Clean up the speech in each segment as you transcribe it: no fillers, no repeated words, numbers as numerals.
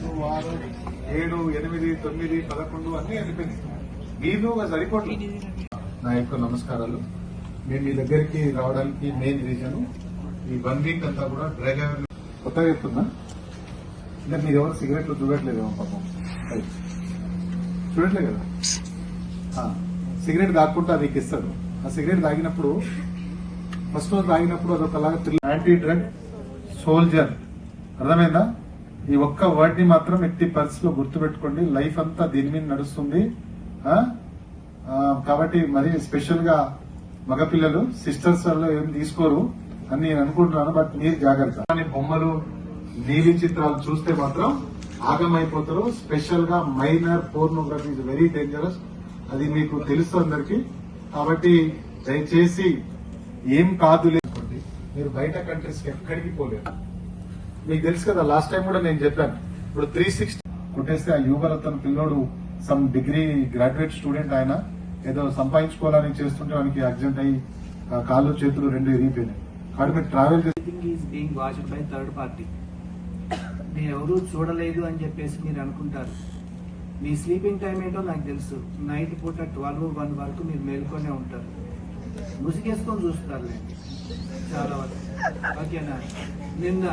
4, 6, 7, 8, 9, 11 అన్ని వెళ్ళిపోయింది. మీరు సరిపోతుంది. నా యొక్క నమస్కారాలు. మేము మీ దగ్గరికి రావడానికి మెయిన్ రీజన్ ఈ 1 వీక్ అంతా కూడా డ్రగ్ అవేర్నెస్ కొత్తగా చెప్తున్నా. ఇంకా మీరు ఎవరు సిగరెట్లు చూడట్లేదేమో పాపం, చూడట్లే కదా. సిగరెట్ దాక్కుంటే అది ఇస్తాడు. ఆ సిగరెట్ తాగినప్పుడు ఫస్ట్ రోజు తాగినప్పుడు అదొకలాగా యాంటీ డ్రగ్ సోల్జర్, అర్థమైందా? ఈ ఒక్క వర్డ్ ని మాత్రం ఎట్టి పరిస్థితిలో గుర్తుపెట్టుకోండి. లైఫ్ అంతా దీని మీద నడుస్తుంది. కాబట్టి మరి స్పెషల్ గా మగపిల్లలు సిస్టర్స్ వాళ్ళు ఏం తీసుకోరు అని నేను అనుకుంటున్నాను. బట్ మీరు జాగ్రత్త. బొమ్మలు నీలి చిత్రాలు చూస్తే మాత్రం ఆగమైపోతారు. స్పెషల్ గా minor pornography is very dangerous. అది మీకు తెలుసు అందరికి. కాబట్టి దయచేసి ఏం కాదు లేకపోతే మీరు బయట కంట్రీస్ కి ఎక్కడికి పోలేరు. మీకు తెలుసు కదా, లాస్ట్ టైం కూడా నేను చెప్పాను. ఇప్పుడు 360 కొట్టేస్తే ఆ యువరతన్ పిల్లోడు సమ్ డిగ్రీ గ్రాడ్యుయేట్ స్టూడెంట్, ఆయన ఏదో సంపాదించుకోవాలని చేస్తుంటే వానికి యాక్సిడెంట్ అయ్యి కాళ్ళు చేతులు 2 ఇరిగిపోయినాయి. కాబట్టి మీరు ట్రావెల్ థర్డ్ పార్టీ మీరు ఎవరూ చూడలేదు అని చెప్పేసి మీరు అనుకుంటారు. మీ స్లీపింగ్ టైం ఏంటో నాకు తెలుసు. నైట్ పూట 12, 1 వరకు మీరు మేల్కొనే ఉంటారు. ముసుగేసుకొని చూస్తారులేండి చాలా వరకు. ఓకేనా? నిన్న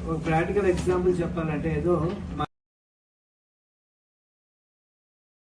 ఒక ప్రాక్టికల్ ఎగ్జాంపుల్ చెప్పాలంటే ఏదో